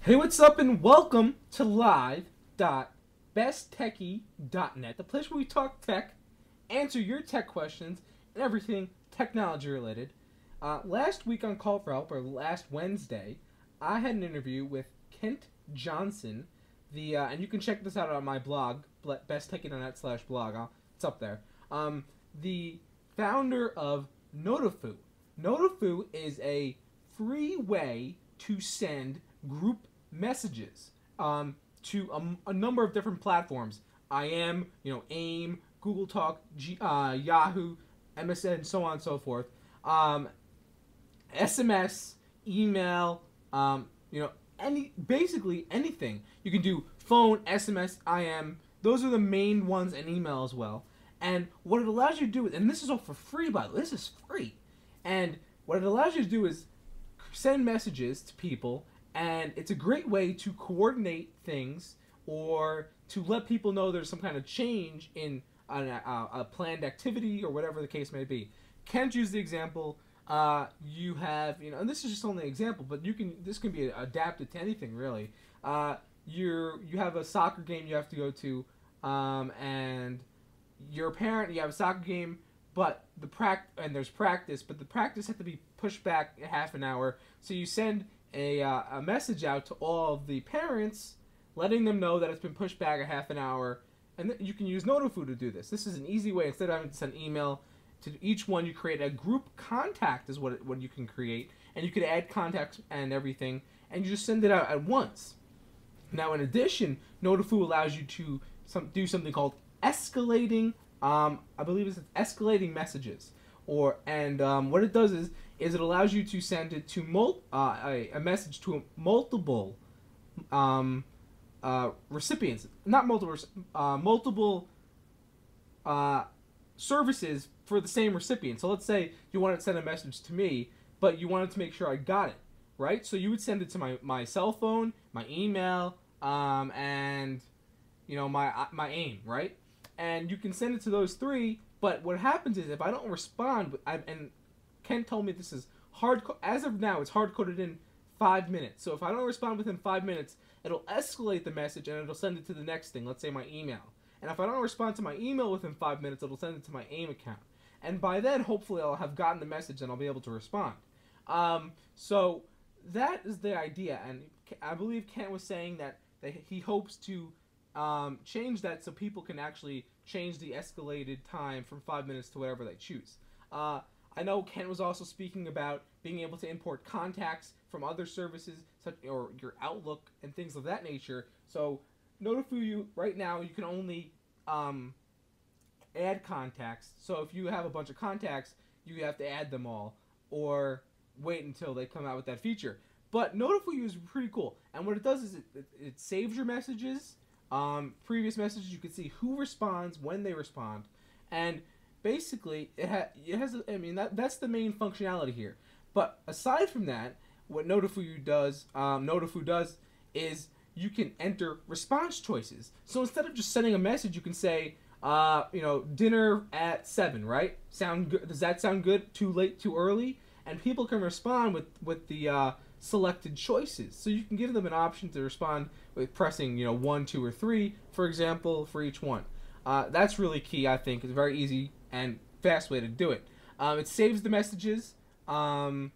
Hey, what's up, and welcome to live.besttechie.net, the place where we talk tech, answer your tech questions, and everything technology related. Last week on Call for Help, or last Wednesday, I had an interview with Kent Johnson, and you can check this out on my blog, besttechie.net/blog. It's up there. The founder of Notifu. Notifu is a free way to send group messages to a number of different platforms. IM, AIM, Google Talk, Yahoo, MSN, so on and so forth. SMS, email, basically anything. You can do phone, SMS, IM. Those are the main ones, and email as well. And what it allows you to do, and this is all for free, by the way. This is free. And what it allows you to do is send messages to people, and it's a great way to coordinate things or to let people know there's some kind of change in a planned activity or whatever the case may be. Kent used the example. You have, and this is just only an example, but this can be adapted to anything really. You have a soccer game you have to go to, and you're a parent. You have a soccer game, but there's practice, but the practice has to be pushed back a half an hour. So you send a message out to all of the parents, letting them know that it's been pushed back a half an hour, and you can use Notifu to do this. This is an easy way. Instead of having to send email to each one, you create a group contact is what you can create, and you can add contacts and everything, and you just send it out at once. Now, in addition, Notifu allows you to do something called escalating. I believe it's escalating messages, what it does is it allows you to send it to a message to multiple recipients, not multiple services for the same recipient. So let's say you wanted to send a message to me, but you wanted to make sure I got it, right? So you would send it to my cell phone, my email, and my AIM, right? And you can send it to those three, but what happens is if I don't respond, and Ken told me this is hard, as of now, it's hard-coded in 5 minutes. So if I don't respond within 5 minutes, it'll escalate the message and it'll send it to the next thing, let's say my email. And if I don't respond to my email within 5 minutes, it'll send it to my AIM account. And by then, hopefully, I'll have gotten the message and I'll be able to respond. So that is the idea, and I believe Ken was saying that he hopes to change that so people can actually change the escalated time from 5 minutes to whatever they choose. I know Ken was also speaking about being able to import contacts from other services, or your Outlook and things of that nature. So Notifu, right now, you can only add contacts. So if you have a bunch of contacts, you have to add them all, or wait until they come out with that feature. But Notifu is pretty cool, and what it does is it saves your messages. Previous messages, you can see who responds, when they respond, and basically it has. I mean, that's the main functionality here. But aside from that, what Notifu does is you can enter response choices. So instead of just sending a message, you can say, dinner at 7, right? Sound good? Does that sound good? Too late? Too early? And people can respond with the selected choices. So you can give them an option to respond with pressing 1, 2, or 3, for example, for each one. That's really key, I think. It's a very easy and fast way to do it. It saves the messages, so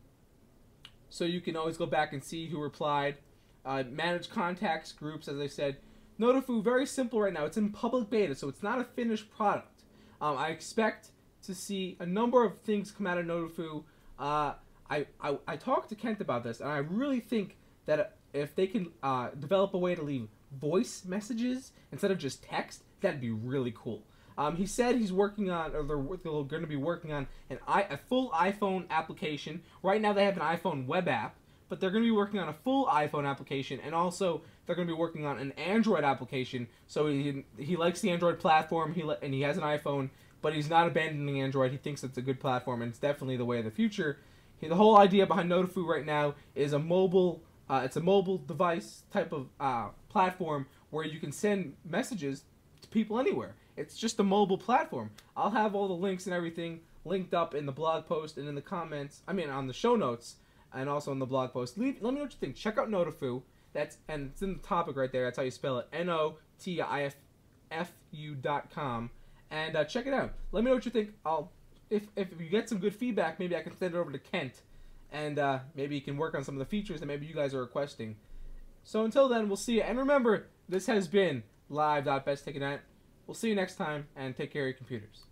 you can always go back and see who replied. Manage contacts, groups, as I said. Notifu, very simple right now. It's in public beta, so it's not a finished product. I expect to see a number of things come out of Notifu. I talked to Kent about this, and I really think that if they can develop a way to leave voice messages instead of just text, that'd be really cool. He said he's working on, or they're going to be working on a full iPhone application. Right now they have an iPhone web app, but they're going to be working on a full iPhone application, and also they're going to be working on an Android application. So he likes the Android platform, and he has an iPhone, but he's not abandoning Android. He thinks it's a good platform, and it's definitely the way of the future. The whole idea behind Notifu right now is it's a mobile device type of platform where you can send messages to people anywhere. It's just a mobile platform. I'll have all the links and everything linked up in the blog post and in the comments. I mean, on the show notes, and also in the blog post. Let me know what you think. Check out Notifu. and it's in the topic right there. That's how you spell it. Notifu.com, and check it out. Let me know what you think. If you get some good feedback, maybe I can send it over to Kent, and maybe he can work on some of the features that maybe you guys are requesting. So until then, we'll see you. And remember, this has been live.besttakenet. We'll see you next time, and take care of your computers.